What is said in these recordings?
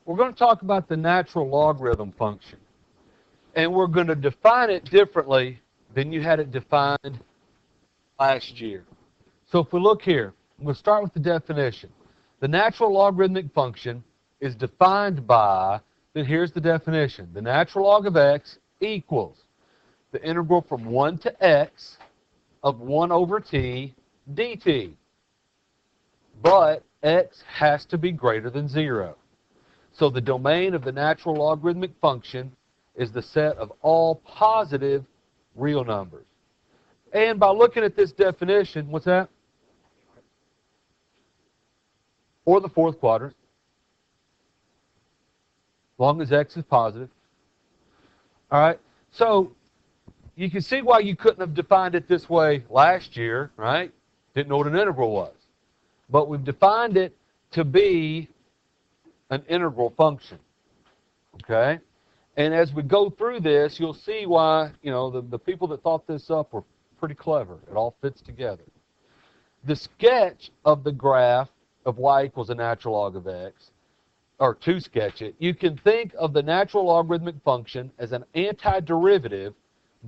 we're going to talk about the natural logarithm function. And we're going to define it differently than you had it defined last year. So if we look here, we'll start with the definition. The natural logarithmic function is defined by, then here's the definition. The natural log of x equals the integral from 1 to x of 1 over t dt. But x has to be greater than 0. So the domain of the natural logarithmic function is the set of all positive real numbers. And by looking at this definition, what's that? Or the fourth quadrant, as long as x is positive. All right, so you can see why you couldn't have defined it this way last year, right? Didn't know what an integral was. But we've defined it to be an integral function, okay? And as we go through this, you'll see why, you know, the people that thought this up were pretty clever. It all fits together. The sketch of the graph of y equals a natural log of x, or to sketch it, you can think of the natural logarithmic function as an antiderivative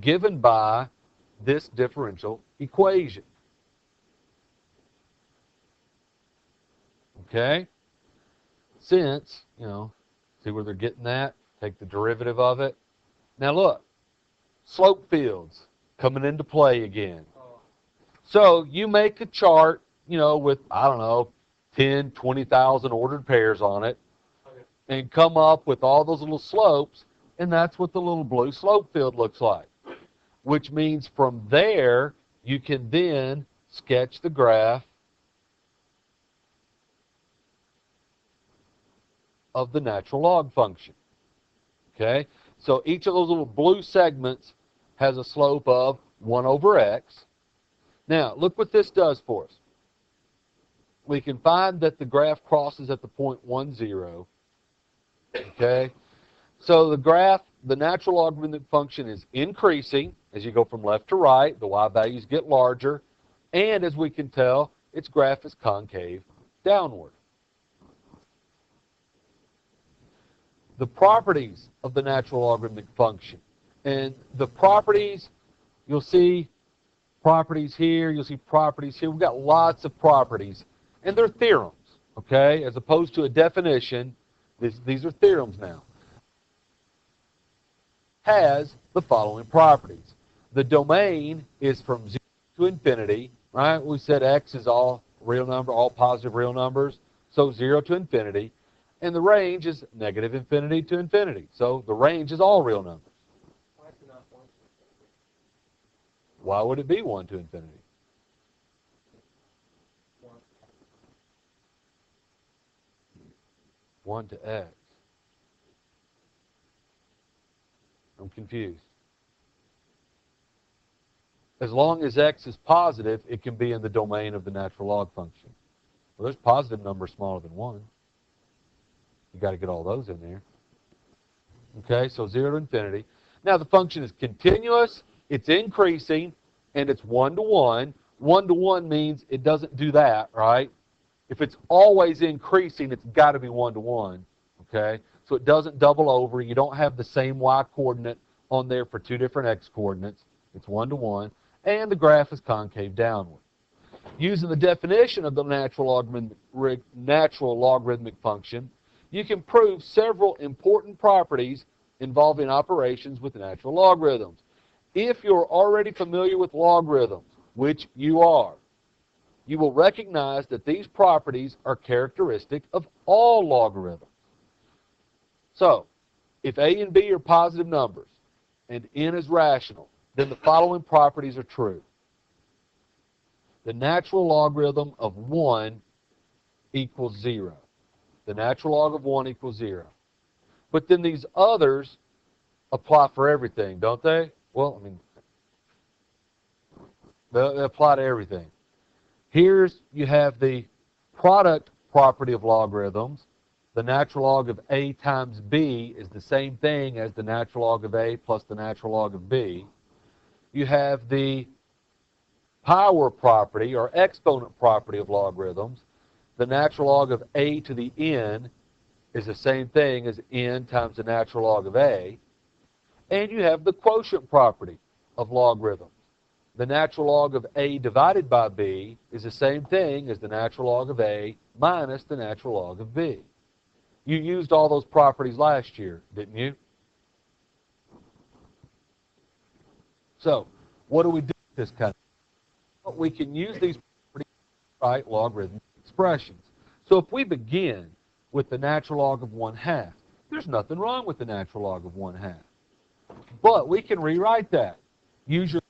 given by this differential equation. Okay? Since, you know, see where they're getting that? Take the derivative of it. Now look, slope fields coming into play again. So you make a chart, you know, with, I don't know, 10, 20,000 ordered pairs on it, and come up with all those little slopes, and that's what the little blue slope field looks like. Which means from there, you can then sketch the graph of the natural log function. Okay? So each of those little blue segments has a slope of 1 over x. Now, look what this does for us. We can find that the graph crosses at the point 1, 0. Okay? So the graph, the natural logarithmic function is increasing as you go from left to right. The y values get larger. And as we can tell, its graph is concave downward. The properties of the natural logarithmic function. And the properties, you'll see properties here, you'll see properties here. We've got lots of properties. And they're theorems, okay? As opposed to a definition, these are theorems now. Has the following properties. The domain is from 0 to infinity, right? We said x is all real number, all positive real numbers, so 0 to infinity. And the range is negative infinity to infinity. So the range is all real numbers. Why would it be 1 to infinity? 1 to x. I'm confused. As long as x is positive, it can be in the domain of the natural log function. Well, there's positive numbers smaller than 1. You've got to get all those in there. Okay, so 0 to infinity. Now the function is continuous, it's increasing, and it's 1 to 1. 1 to 1 means it doesn't do that, right? If it's always increasing, it's got to be 1 to 1. Okay, so it doesn't double over. You don't have the same y coordinate on there for two different x coordinates. It's 1 to 1. And the graph is concave downward. Using the definition of the natural logarithmic function, you can prove several important properties involving operations with natural logarithms. If you're already familiar with logarithms, which you are, you will recognize that these properties are characteristic of all logarithms. So, if a and b are positive numbers and n is rational, then the following properties are true. The natural logarithm of 1 equals 0. The natural log of 1 equals 0. But then these others apply for everything, don't they? Well, I mean, they apply to everything. Here's, you have the product property of logarithms. The natural log of a times b is the same thing as the natural log of a plus the natural log of b. You have the power property or exponent property of logarithms. The natural log of a to the n is the same thing as n times the natural log of a. And you have the quotient property of logarithms. The natural log of a divided by b is the same thing as the natural log of a minus the natural log of b. You used all those properties last year, didn't you? So, what do we do with this kind of thing? Well, we can use these properties to write logarithmic expressions. So if we begin with the natural log of 1/2, there's nothing wrong with the natural log of 1/2. But we can rewrite that. Use your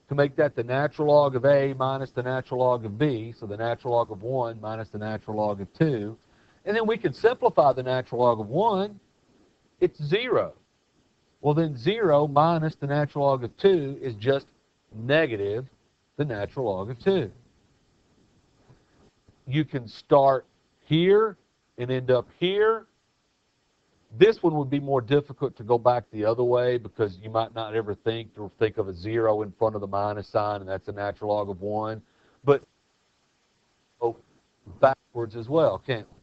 to make that the natural log of a minus the natural log of b, so the natural log of 1 minus the natural log of 2. And then we can simplify the natural log of 1. It's 0. Well, then 0 minus the natural log of 2 is just negative the natural log of 2. You can start here and end up here. This one would be more difficult to go back the other way because you might not ever think of a 0 in front of the minus sign, and that's a natural log of 1. But go backwards as well, can't we?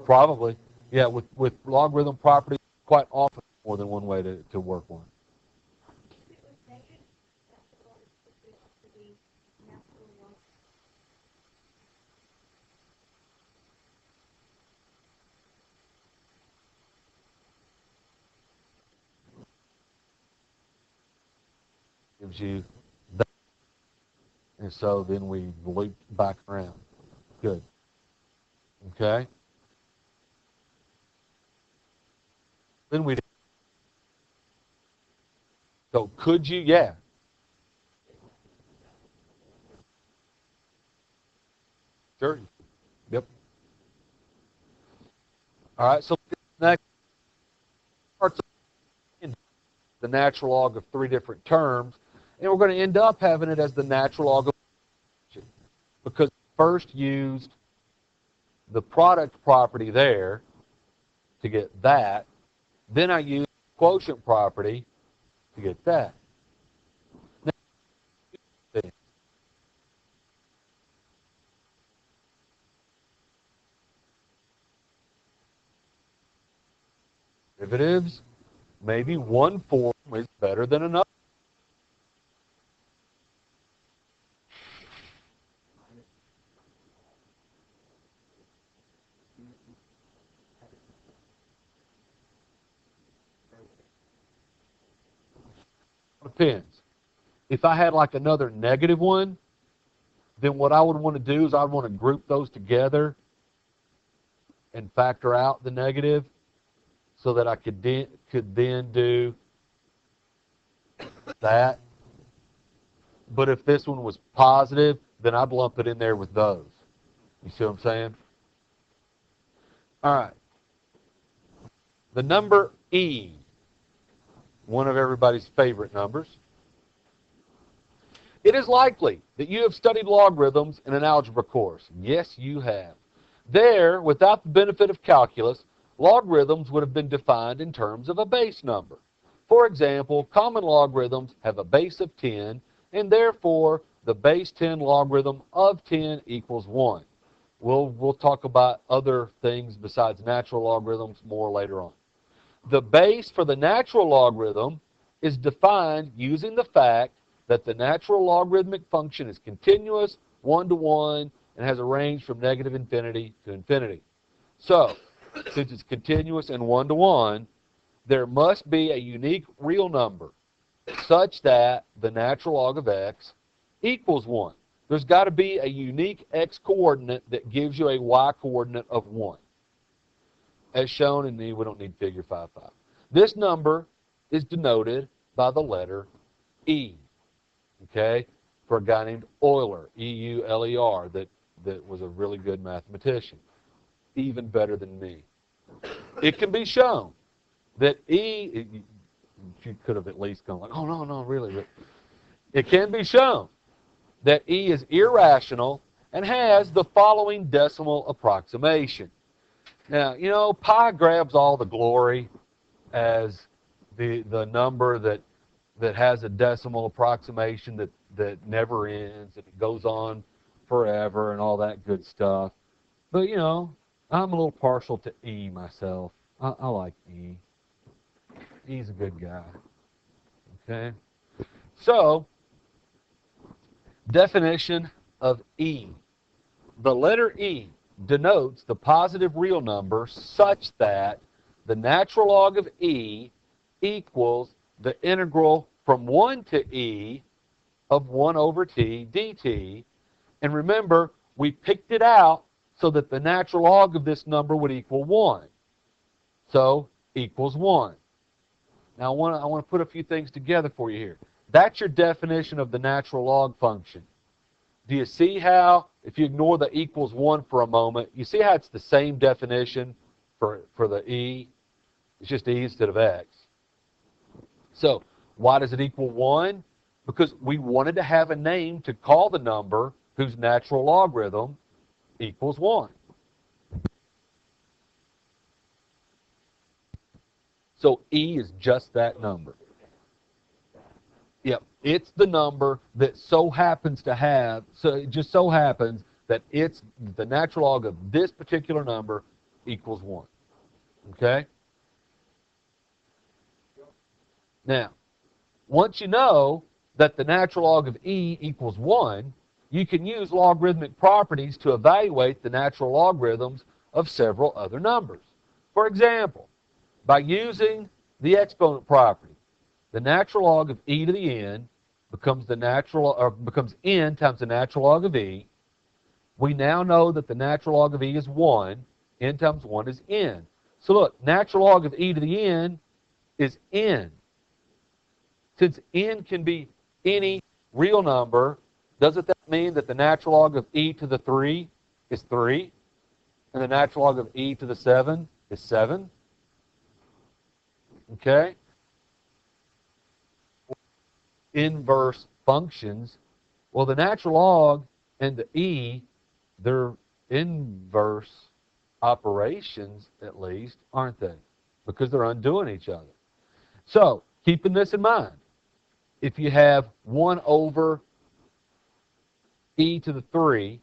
Probably. Yeah, with logarithm property, quite often more than one way to work one. Gives you that. And so then we loop back around. Good. Okay? Then we. So could you? Yeah. Sure. Yep. All right. So next parts of the natural log of 3 different terms, and we're going to end up having it as the natural log of because first used the product property there to get that. Then I used the quotient property to get that. Now, derivatives, maybe one form is better than another. Depends. If I had like another negative one, then what I would want to do is I'd want to group those together and factor out the negative so that I could then do that. But if this one was positive, then I'd lump it in there with those. You see what I'm saying? All right. The number e, one of everybody's favorite numbers. It is likely that you have studied logarithms in an algebra course. Yes, you have. There, without the benefit of calculus, logarithms would have been defined in terms of a base number. For example, common logarithms have a base of 10, and therefore the base 10 logarithm of 10 equals 1. We'll talk about other things besides natural logarithms more later on. The base for the natural logarithm is defined using the fact that the natural logarithmic function is continuous, 1-to-1, and has a range from negative infinity to infinity. So, since it's continuous and 1-to-1, there must be a unique real number such that the natural log of x equals 1. There's got to be a unique x coordinate that gives you a y coordinate of 1. As shown in the, we don't need figure 5.5. This number is denoted by the letter E, okay, for a guy named Euler, E-U-L-E-R, that was a really good mathematician, even better than me. It can be shown that E, you could have at least gone like, oh, no, really. But it can be shown that E is irrational and has the following decimal approximation. Now, you know, pi grabs all the glory as the number that has a decimal approximation that never ends, and it goes on forever and all that good stuff. But, you know, I'm a little partial to E myself. I like E. E's a good guy. Okay? So, definition of E. The letter E denotes the positive real number such that the natural log of E equals the integral from 1 to E of 1 over t dt. And remember, we picked it out so that the natural log of this number would equal 1. So, equals 1. Now, I want to put a few things together for you here. That's your definition of the natural log function. Do you see how, if you ignore the equals 1 for a moment, you see how it's the same definition for the E? It's just E instead of X. So, why does it equal 1? Because we wanted to have a name to call the number whose natural logarithm equals 1. So E is just that number. Yep, it's the number that so happens to have, so it just so happens that it's the natural log of this particular number equals 1. Okay? Now, once you know that the natural log of E equals 1, you can use logarithmic properties to evaluate the natural logarithms of several other numbers. For example, by using the exponent property, the natural log of e to the n becomes n times the natural log of e. We now know that the natural log of e is 1. N times 1 is n. So look, natural log of e to the n is n. Since n can be any real number, doesn't that mean that the natural log of e to the 3 is 3? And the natural log of e to the 7 is 7? Okay? Inverse functions. Well, the natural log and the e, they're inverse operations, at least, aren't they? Because they're undoing each other. So, keeping this in mind, if you have 1 over e to the 3,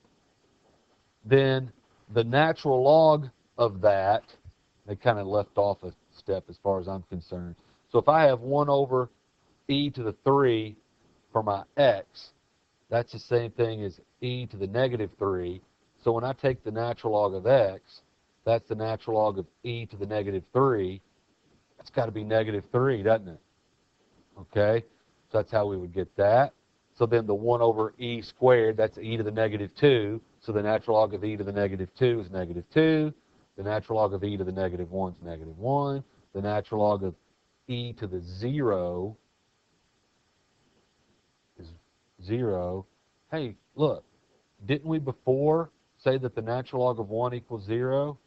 then the natural log of that, they kind of left off a step as far as I'm concerned. So if I have 1 over e to the 3 for my x, that's the same thing as e to the negative 3. So when I take the natural log of x, that's the natural log of e to the negative 3. That's got to be negative 3, doesn't it? Okay, so that's how we would get that. So then the 1 over e squared, that's e to the negative 2. So the natural log of e to the negative 2 is negative 2. The natural log of e to the negative 1 is negative 1. The natural log of e to the 0 is 0. Hey, look, didn't we before say that the natural log of 1 equals 0?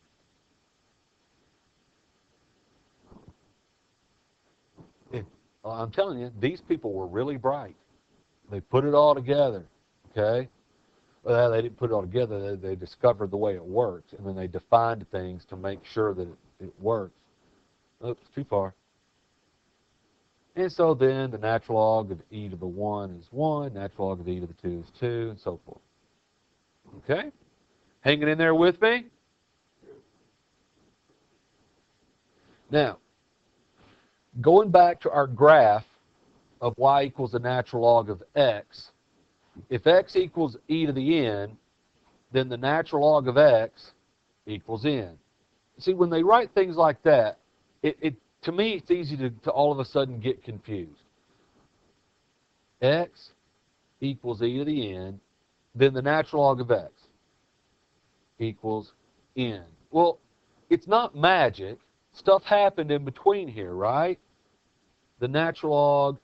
I'm telling you, these people were really bright. They put it all together, okay? Well, they didn't put it all together. They discovered the way it works, and then they defined things to make sure that it works. Oops, too far. And so then the natural log of e to the 1 is 1, natural log of e to the 2 is 2, and so forth. Okay? Hanging in there with me? Now, going back to our graph of y equals the natural log of x, if x equals e to the n, then the natural log of x equals n. See, when they write things like that, to me, it's easy to all of a sudden get confused. X equals e to the n, then the natural log of x equals n. Well, it's not magic. Stuff happened in between here, right? The natural log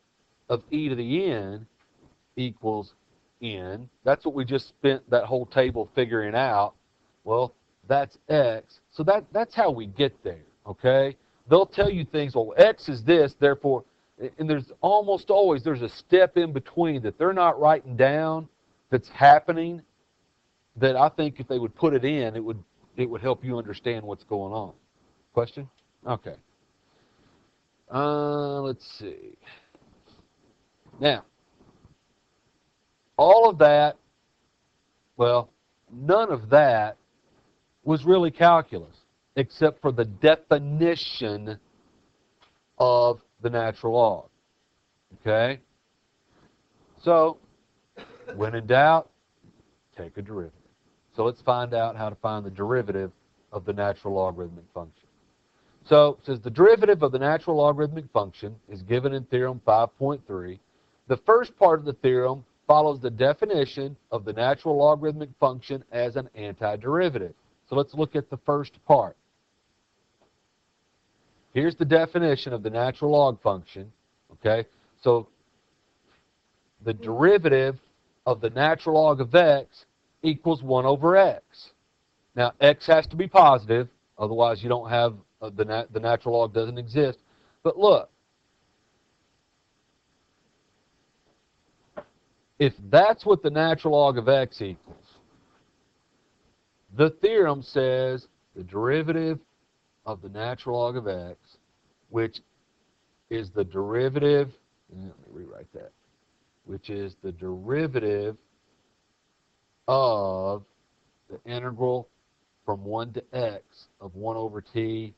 of e to the n equals n. That's what we just spent that whole table figuring out. Well, that's x. So that's how we get there, okay? They'll tell you things, well, x is this, therefore, and there's almost always, there's a step in between that they're not writing down that's happening that I think if they would put it in, it would help you understand what's going on. Question? Okay. Let's see. Now, all of that Well, none of that was really calculus, except for the definition of the natural log. Okay? So, when in doubt, take a derivative. So let's find out how to find the derivative of the natural logarithmic function. So it says the derivative of the natural logarithmic function is given in Theorem 5.3. The first part of the theorem follows the definition of the natural logarithmic function as an antiderivative. So let's look at the first part. Here's the definition of the natural log function. Okay, so the derivative of the natural log of x equals 1 over x. Now, x has to be positive, otherwise you don't have, the natural log doesn't exist. But look, if that's what the natural log of x equals, the theorem says the derivative of the natural log of x, which is the derivative, let me rewrite that, which is the derivative of the integral from 1 to x of 1 over t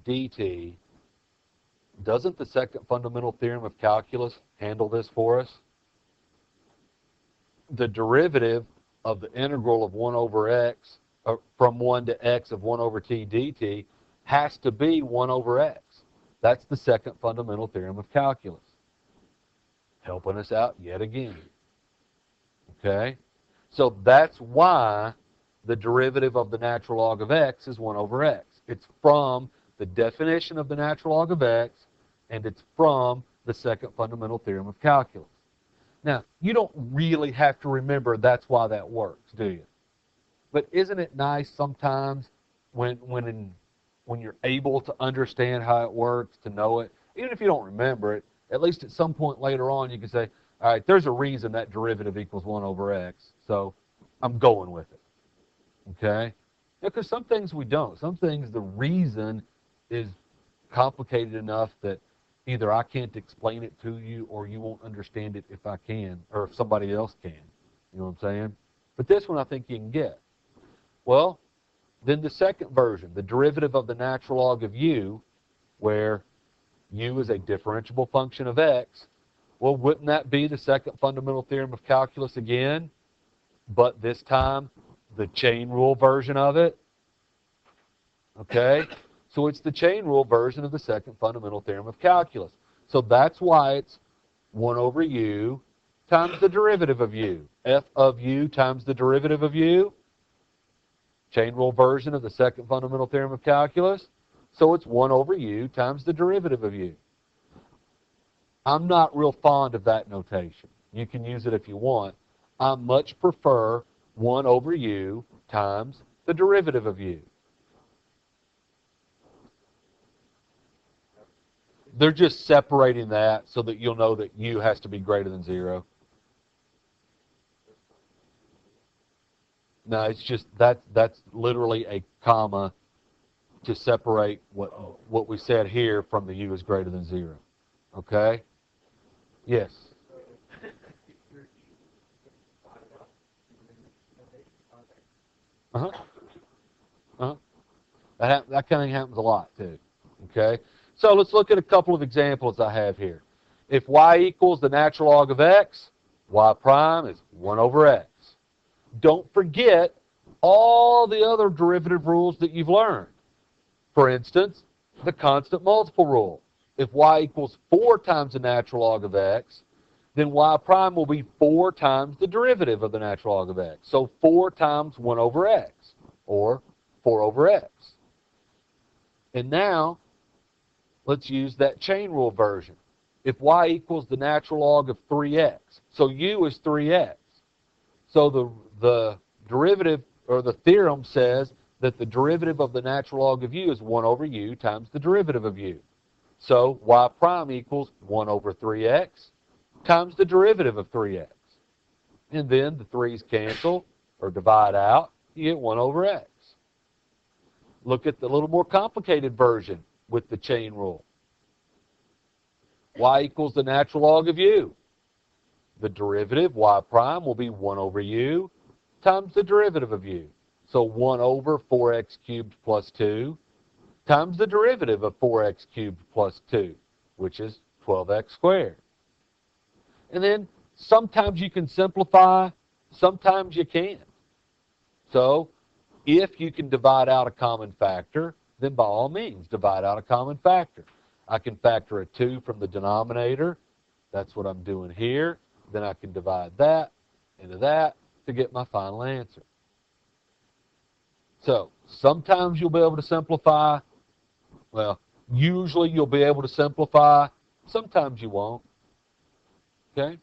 dt. Doesn't the second fundamental theorem of calculus handle this for us? The derivative of the integral of 1 over x, from 1 to x of 1 over t dt, has to be 1 over x. That's the second fundamental theorem of calculus. Helping us out yet again. Okay? So that's why the derivative of the natural log of x is 1 over x. It's from the definition of the natural log of x, and it's from the second fundamental theorem of calculus. Now, you don't really have to remember that's why that works, do you? But isn't it nice sometimes when you're able to understand how it works, to know it, even if you don't remember it, at least at some point later on you can say, all right, there's a reason that derivative equals 1 over x, so I'm going with it. Okay? Because some things we don't. Some things the reason is complicated enough that either I can't explain it to you or you won't understand it if I can, or if somebody else can. You know what I'm saying? But this one I think you can get. Well, then the second version, the derivative of the natural log of u, where u is a differentiable function of x, well, wouldn't that be the second fundamental theorem of calculus again, but this time the chain rule version of it? Okay? So it's the chain rule version of the second fundamental theorem of calculus. So that's why it's 1 over u times the derivative of u. F of u times the derivative of u. Chain rule version of the second fundamental theorem of calculus. So it's 1 over u times the derivative of u. I'm not real fond of that notation. You can use it if you want. I much prefer 1 over u times the derivative of u. They're just separating that so that you'll know that u has to be greater than 0. No, it's just that's literally a comma to separate what we said here from the u is greater than 0. Okay? Yes. Uh-huh. Uh-huh. That kind of happens a lot too. Okay? So let's look at a couple of examples I have here. If y equals the natural log of x, y prime is 1 over x. Don't forget all the other derivative rules that you've learned. For instance, the constant multiple rule. If y equals 4 times the natural log of x, then y prime will be 4 times the derivative of the natural log of x. So 4 times 1 over x, or 4 over x. And now, let's use that chain rule version. If y equals the natural log of 3x, so u is 3x. So the derivative, or the theorem says that the derivative of the natural log of u is 1 over u times the derivative of u. So y prime equals 1 over 3x times the derivative of 3x. And then the 3's cancel, or divide out, you get 1 over x. Look at the little more complicated version with the chain rule. Y equals the natural log of u. The derivative, y prime, will be 1 over u times the derivative of u. So 1 over 4x cubed plus 2 times the derivative of 4x cubed plus 2, which is 12x squared. And then sometimes you can simplify, sometimes you can't. So if you can divide out a common factor, then by all means divide out a common factor. I can factor a 2 from the denominator. That's what I'm doing here. Then I can divide that into that to get my final answer. So sometimes you'll be able to simplify. Well, usually you'll be able to simplify. Sometimes you won't. Okay?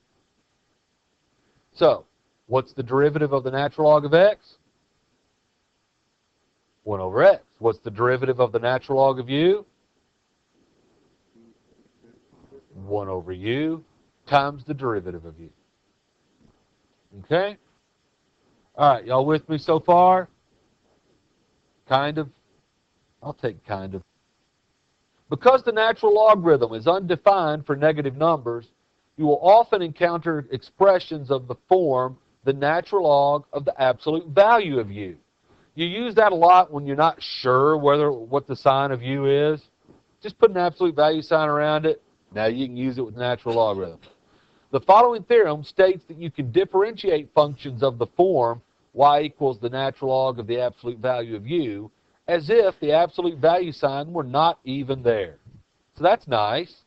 So what's the derivative of the natural log of x? 1 over x. What's the derivative of the natural log of u? 1 over u times the derivative of u. Okay? All right, y'all with me so far? Kind of? I'll take kind of. Because the natural logarithm is undefined for negative numbers, you will often encounter expressions of the form the natural log of the absolute value of u. You use that a lot when you're not sure what the sign of u is. Just put an absolute value sign around it. Now you can use it with the natural logarithm. The following theorem states that you can differentiate functions of the form y equals the natural log of the absolute value of u as if the absolute value sign were not even there. So that's nice.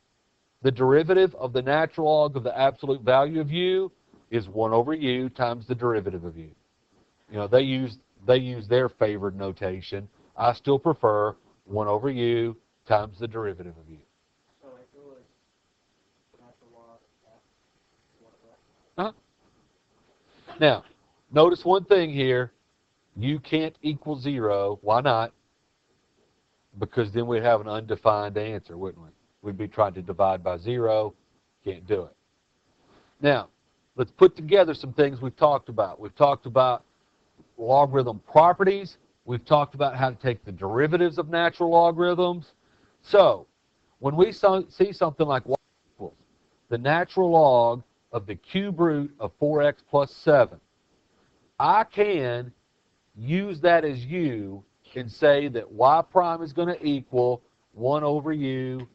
The derivative of the natural log of the absolute value of u is 1 over u times the derivative of u. You know, they use their favored notation. I still prefer 1 over u times the derivative of u. So if it was natural log of x, Now, notice one thing here. U can't equal 0. Why not? Because then we'd have an undefined answer, wouldn't we? We'd be trying to divide by 0. Can't do it. Now, let's put together some things we've talked about. We've talked about logarithm properties. We've talked about how to take the derivatives of natural logarithms. So, when we see something like y equals the natural log of the cube root of 4x plus 7, I can use that as u and say that y prime is going to equal 1 over u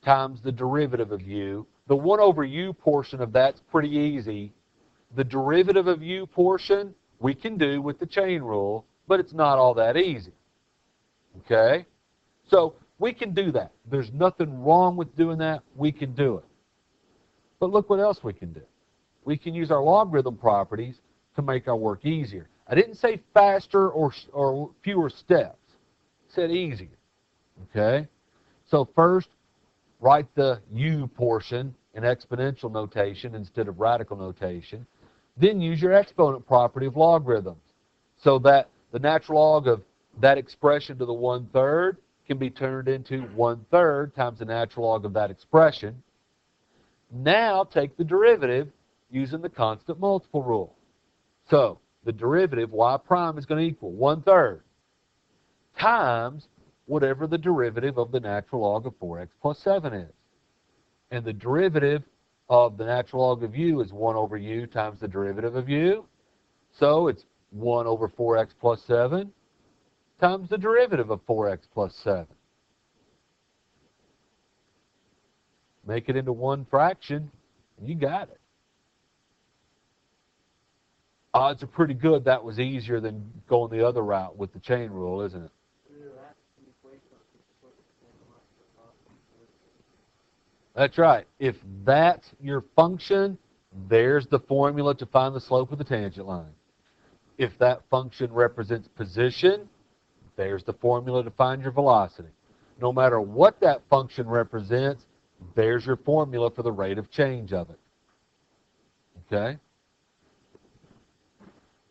times the derivative of u. The 1 over u portion of that's pretty easy. The derivative of u portion we can do with the chain rule, but it's not all that easy. Okay? So we can do that. There's nothing wrong with doing that. We can do it. But look what else we can do. We can use our logarithm properties to make our work easier. I didn't say faster or fewer steps. I said easier. Okay? So first, write the u portion in exponential notation instead of radical notation. Then use your exponent property of logarithms so that the natural log of that expression to the 1/3 can be turned into 1/3 times the natural log of that expression. Now take the derivative using the constant multiple rule. So the derivative y prime is going to equal 1/3 times whatever the derivative of the natural log of 4x plus 7 is. And the derivative of the natural log of u is 1 over u times the derivative of u. So it's 1 over 4x plus 7 times the derivative of 4x plus 7. Make it into one fraction, and you got it. Odds are pretty good that was easier than going the other route with the chain rule, isn't it? That's right. If that's your function, there's the formula to find the slope of the tangent line. If that function represents position, there's the formula to find your velocity. No matter what that function represents, there's your formula for the rate of change of it. Okay?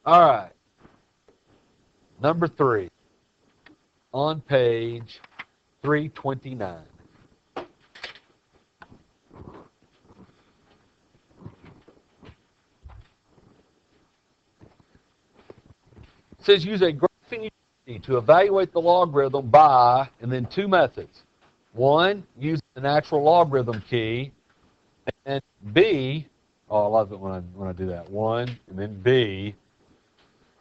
All right. Number 3 on page 329. It says use a graphing utility to evaluate the logarithm by, and then 2 methods. 1, using the natural logarithm key, and B, oh, I love it when I do that. 1, and then B,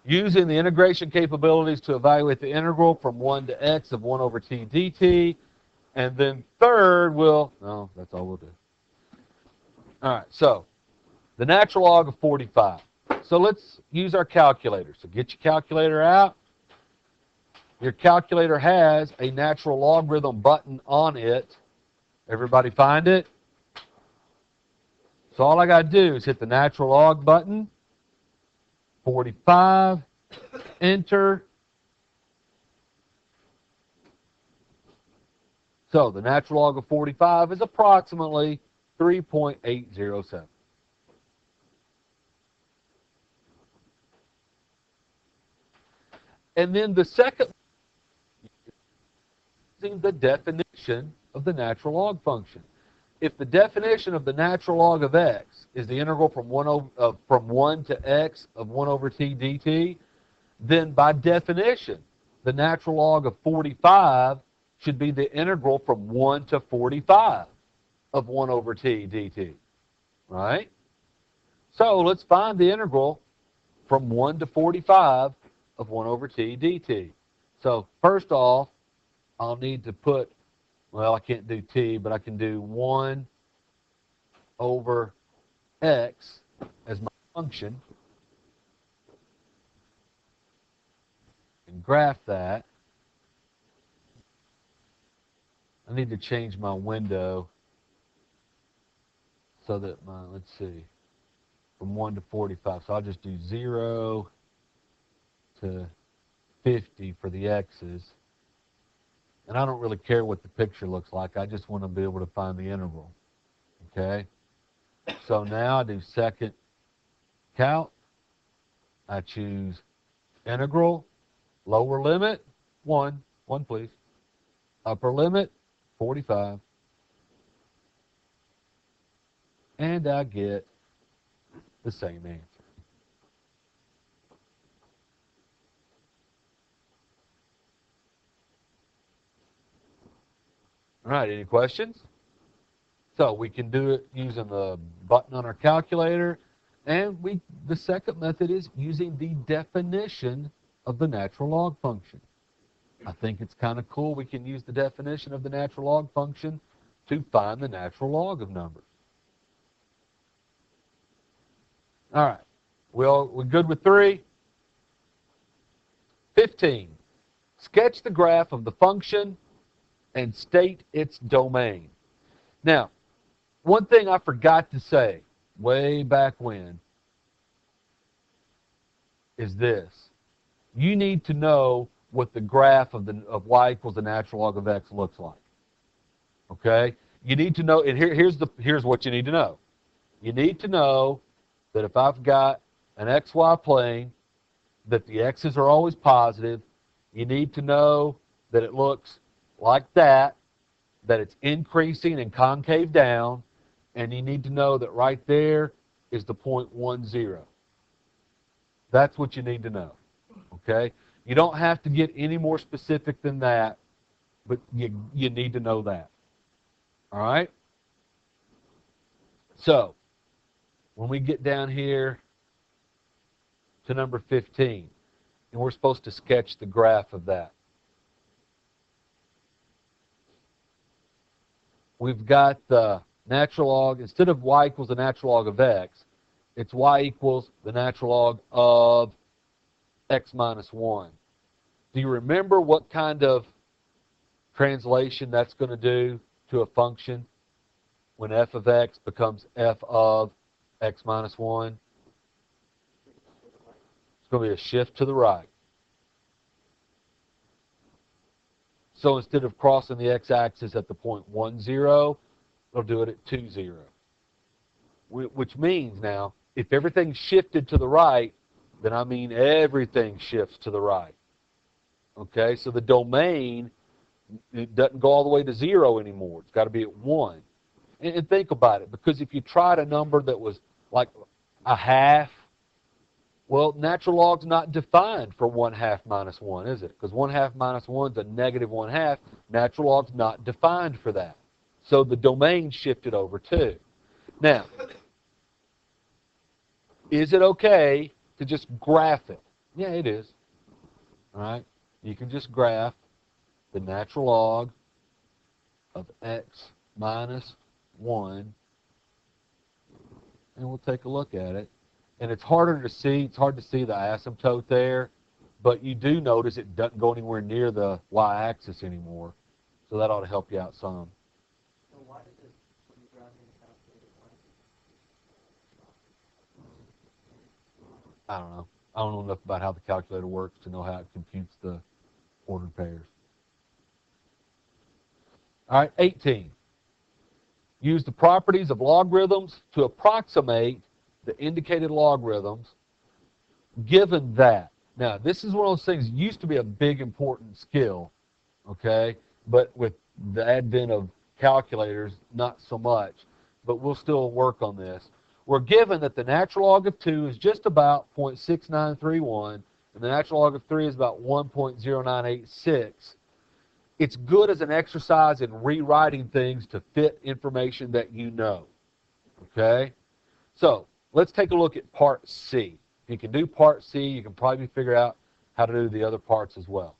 Using the integration capabilities to evaluate the integral from 1 to x of 1 over t dt. And then third, no, that's all we'll do. All right, so the natural log of 45. So let's use our calculator. So get your calculator out. Your calculator has a natural logarithm button on it. Everybody find it? So all I got to do is hit the natural log button, 45, enter. So the natural log of 45 is approximately 3.807. And then the second, using the definition of the natural log function. If the definition of the natural log of x is the integral from 1 to x of 1 over t dt, then by definition, the natural log of 45 should be the integral from 1 to 45 of 1 over t dt. Right? So let's find the integral from 1 to 45 of 1 over t dt. So first off, I'll need to put, well, I can't do t, but I can do 1 over x as my function and graph that. I need to change my window so that let's see, from 1 to 45. So I'll just do 0 to 50 for the x's. And I don't really care what the picture looks like. I just want to be able to find the integral. Okay? So now I do second calc. I choose integral, lower limit, 1 please. Upper limit, 45. And I get the same answer. All right, any questions? So we can do it using the button on our calculator, and the second method is using the definition of the natural log function. I think it's kind of cool we can use the definition of the natural log function to find the natural log of numbers. All right, we're good with 3? 15. Sketch the graph of the function and state its domain. Now, one thing I forgot to say way back when is this. You need to know what the graph of y equals the natural log of x looks like. Okay? You need to know, and here's what you need to know. You need to know that if I've got an xy plane, that the x's are always positive. You need to know that it looks like that it's increasing and concave down, and you need to know that right there is the point 10. That's what you need to know. Okay? You don't have to get any more specific than that, but you need to know that. All right? So, when we get down here to number 15, and we're supposed to sketch the graph of that. We've got the natural log, instead of y equals the natural log of x, it's y equals the natural log of x minus 1. Do you remember what kind of translation that's going to do to a function when f of x becomes f of x minus 1? It's going to be a shift to the right. So instead of crossing the x-axis at the point 10, it'll do it at 20. Which means now, if everything shifted to the right, then I mean everything shifts to the right. Okay, so the domain, it doesn't go all the way to 0 anymore. It's got to be at 1. And think about it, because if you tried a number that was like a half, well, natural log's not defined for 1/2 minus 1, is it? Because 1/2 minus 1 is a negative 1/2. Natural log's not defined for that. So the domain shifted over too. Now, is it okay to just graph it? Yeah, it is. All right? You can just graph the natural log of x minus 1, and we'll take a look at it. And it's harder to see. It's hard to see the asymptote there, but you do notice it doesn't go anywhere near the y-axis anymore. So that ought to help you out some. So why does this, when you graph in the calculator, I don't know. I don't know enough about how the calculator works to know how it computes the ordered pairs. All right, 18. Use the properties of logarithms to approximate the indicated logarithms given that. Now, this is one of those things that used to be a big important skill, okay? But with the advent of calculators, not so much. But we'll still work on this. We're given that the natural log of 2 is just about 0.6931, and the natural log of 3 is about 1.0986. It's good as an exercise in rewriting things to fit information that you know. Okay? So, let's take a look at part C. If you can do part C, you can probably figure out how to do the other parts as well.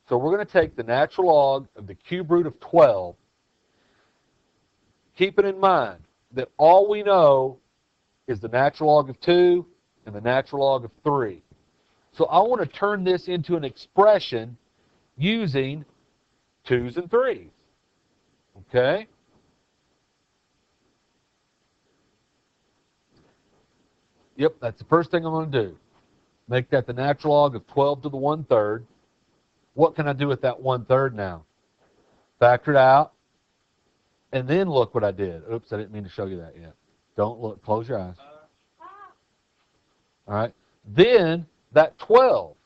So we're going to take the natural log of the cube root of 12, keeping in mind that all we know is the natural log of 2 and the natural log of 3. So I want to turn this into an expression using 2's and 3's. Okay? Yep, that's the first thing I'm going to do. Make that the natural log of 12 to the 1/3. What can I do with that 1/3 now? Factor it out. And then look what I did. Oops, I didn't mean to show you that yet. Don't look. Close your eyes. All right. Then that 12,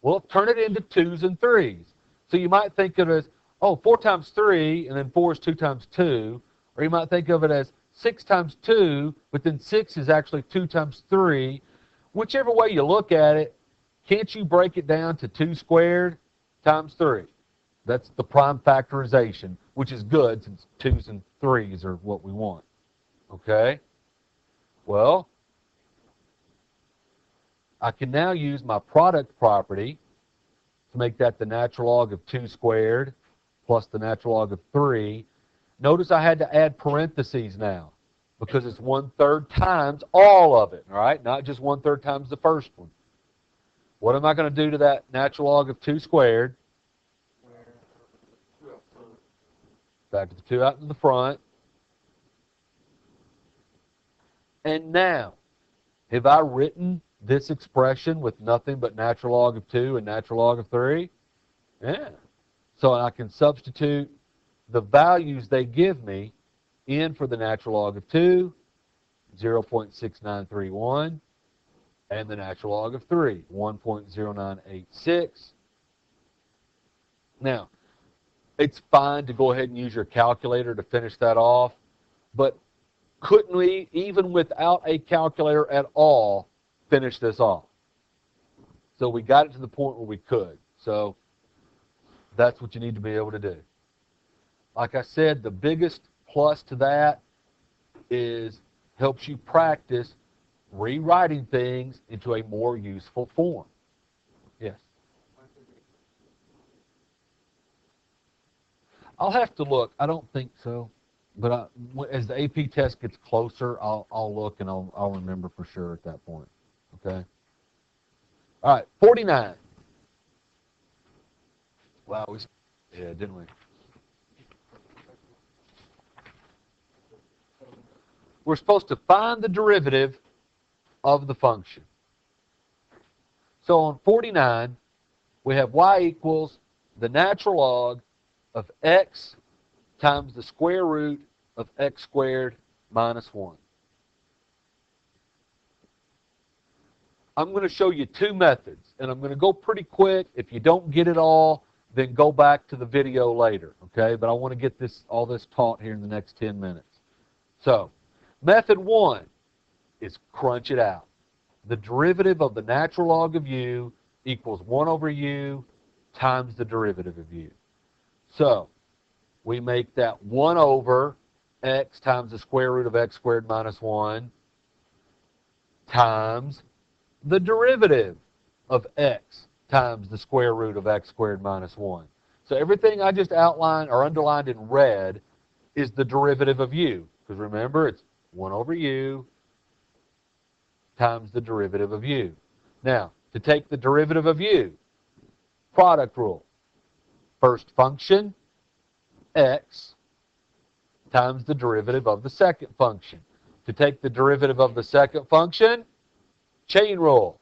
we'll turn it into 2's and 3's. So you might think of it as, oh, 4 times 3, and then 4 is 2 times 2. Or you might think of it as 6 times 2, but then 6 is actually 2 times 3. Whichever way you look at it, can't you break it down to 2 squared times 3? That's the prime factorization, which is good since 2's and 3's are what we want. Okay? Well, I can now use my product property to make that the natural log of 2 squared plus the natural log of 3. Notice I had to add parentheses now because it's 1/3 times all of it, all right? Not just 1/3 times the first one. What am I going to do to that natural log of 2 squared? Factor the 2 out in the front. And now, have I written this expression with nothing but natural log of 2 and natural log of 3? Yeah. So I can substitute the values they give me in for the natural log of 2, 0.6931, and the natural log of 3, 1.0986. Now, it's fine to go ahead and use your calculator to finish that off, but couldn't we, even without a calculator at all, finish this off? So we got it to the point where we could. So that's what you need to be able to do. Like I said, the biggest plus to that is helps you practice rewriting things into a more useful form. Yes? I'll have to look. I don't think so. But as the AP test gets closer, I'll look and I'll remember for sure at that point. Okay? All right, 49. Wow, yeah, didn't we? We're supposed to find the derivative of the function. So on 49, we have y equals the natural log of x times the square root of x squared minus 1. I'm going to show you two methods, and I'm going to go pretty quick. If you don't get it all, then go back to the video later, okay? But I want to get all this taught here in the next 10 minutes. So, method 1 is crunch it out. The derivative of the natural log of u equals 1 over u times the derivative of u. So, we make that 1 over x times the square root of x squared minus 1 times the derivative of x times the square root of x squared minus 1. So everything I just outlined or underlined in red is the derivative of u. Because remember, it's 1 over u times the derivative of u. Now, to take the derivative of u, product rule. First function, x, times the derivative of the second function. To take the derivative of the second function, chain rule.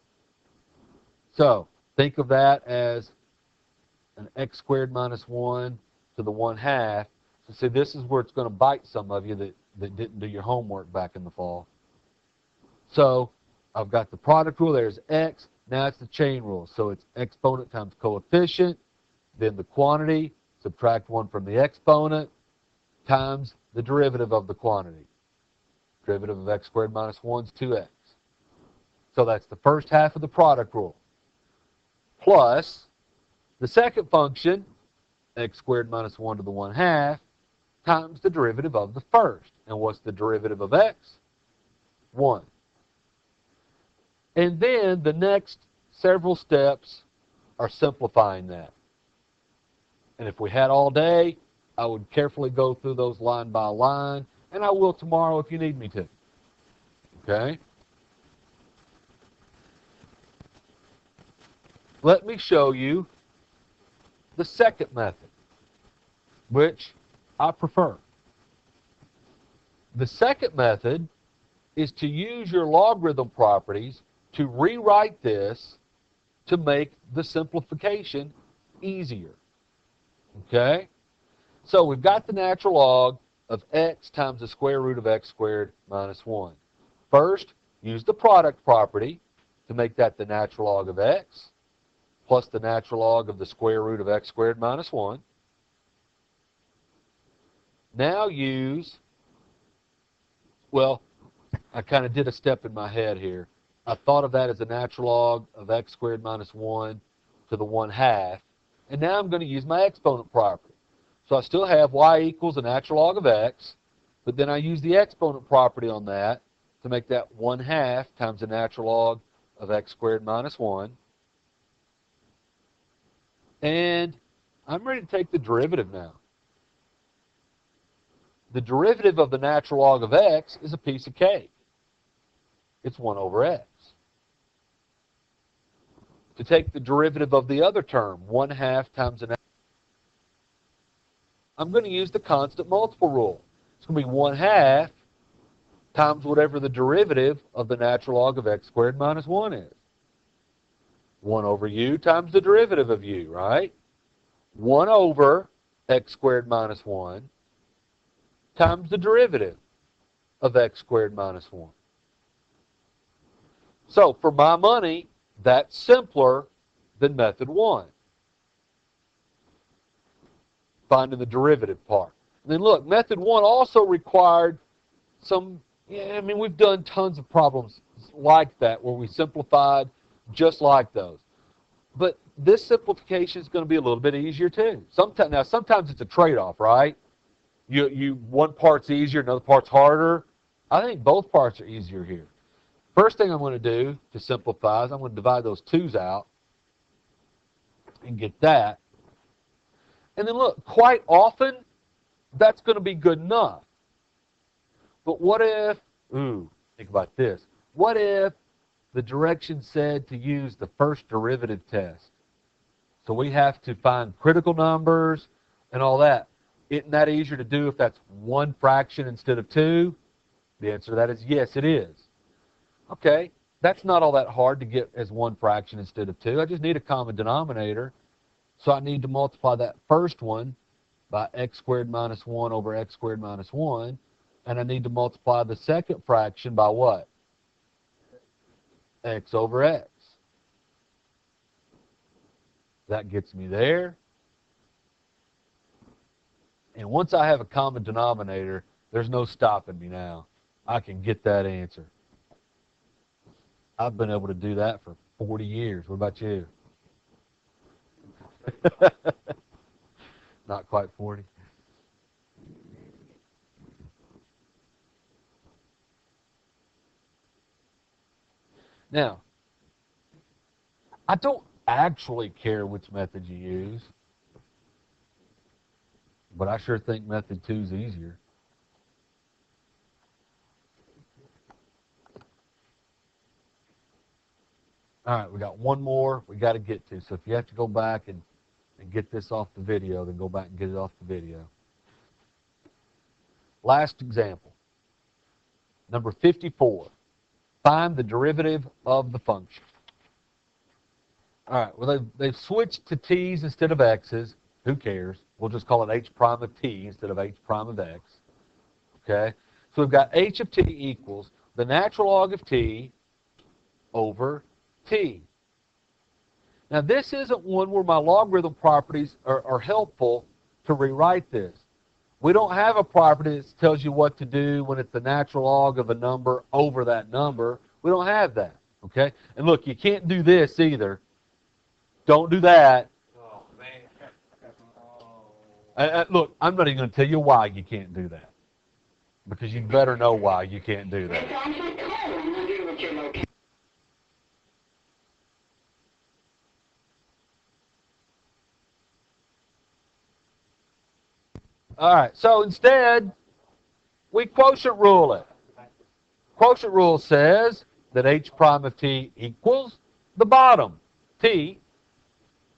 So, think of that as an x squared minus 1 to the 1/2. So, see, this is where it's going to bite some of you that didn't do your homework back in the fall. So, I've got the product rule. There's x. Now it's the chain rule. So, it's exponent times coefficient, then the quantity, subtract 1 from the exponent, times the derivative of the quantity. Derivative of x squared minus 1 is 2x. So that's the first half of the product rule. Plus the second function, x squared minus 1 to the 1/2, times the derivative of the first. And what's the derivative of x? 1. And then the next several steps are simplifying that. And if we had all day, I would carefully go through those line by line, and I will tomorrow if you need me to. Okay? Let me show you the second method, which I prefer. The second method is to use your logarithm properties to rewrite this to make the simplification easier. Okay? So we've got the natural log of x times the square root of x squared minus 1. First, use the product property to make that the natural log of x plus the natural log of the square root of x squared minus 1. Now use, well, I kind of did a step in my head here. I thought of that as the natural log of x squared minus 1 to the 1/2. And now I'm going to use my exponent property. So I still have y equals the natural log of x, but then I use the exponent property on that to make that 1/2 times the natural log of x squared minus 1. And I'm ready to take the derivative now. The derivative of the natural log of x is a piece of cake. It's 1 over x. To take the derivative of the other term, 1/2 times the natural, I'm going to use the constant multiple rule. It's going to be 1/2 times whatever the derivative of the natural log of x squared minus 1 is. 1 over u times the derivative of u, right? 1 over x squared minus 1 times the derivative of x squared minus 1. So for my money, that's simpler than method 1. Finding the derivative part. And then look, method 1 also required some, we've done tons of problems like that where we simplified just like those. But this simplification is going to be a little bit easier too. Sometimes it's a trade-off, right? One part's easier, another part's harder. I think both parts are easier here. First thing I'm going to do to simplify is I'm going to divide those 2's out and get that. And then look, quite often, that's going to be good enough. But what if, think about this. What if the direction said to use the first derivative test? So we have to find critical numbers and all that. Isn't that easier to do if that's one fraction instead of 2? The answer to that is yes, it is. Okay, that's not all that hard to get as one fraction instead of 2. I just need a common denominator. So I need to multiply that first one by x squared minus 1 over x squared minus 1. And I need to multiply the second fraction by what? X over x. That gets me there. And once I have a common denominator, there's no stopping me now. I can get that answer. I've been able to do that for 40 years. What about you? Not quite 40. Now, I don't actually care which method you use, but I sure think method 2 is easier. All right, we got one more we got to get to. So if you have to go back and get this off the video, then go back and get it off the video. Last example. Number 54. Find the derivative of the function. All right, well, they've switched to t's instead of x's. Who cares? We'll just call it h prime of t instead of h prime of x. Okay? So we've got h of t equals the natural log of t over t. Now, this isn't one where my logarithm properties are helpful to rewrite this. We don't have a property that tells you what to do when it's the natural log of a number over that number. We don't have that, okay? And look, you can't do this either. Don't do that. Oh, man. Look, I'm not even going to tell you why you can't do that. Because you better know why you can't do that. All right, so instead, we quotient rule it. Quotient rule says that h prime of t equals the bottom, t,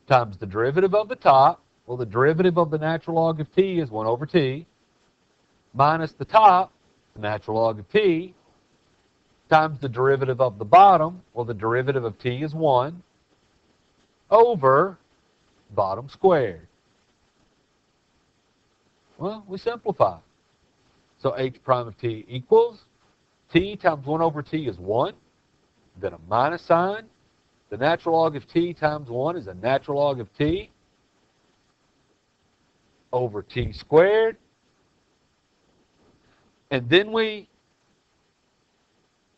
times the derivative of the top. Well, the derivative of the natural log of t is 1 over t, minus the top, the natural log of t, times the derivative of the bottom. Well, the derivative of t is 1, over bottom squared. Well, we simplify. So h prime of t equals t times 1 over t is 1, then a minus sign. The natural log of t times 1 is a natural log of t over t squared. And then we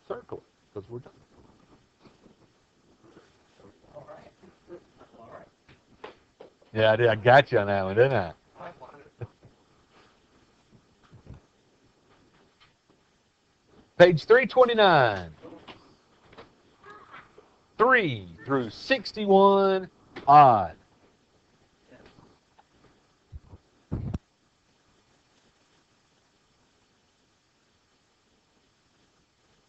circle it, because we're done. All right. All right. Yeah, I did. I got you on that one, didn't I? Page 329. 3 through 61 odd.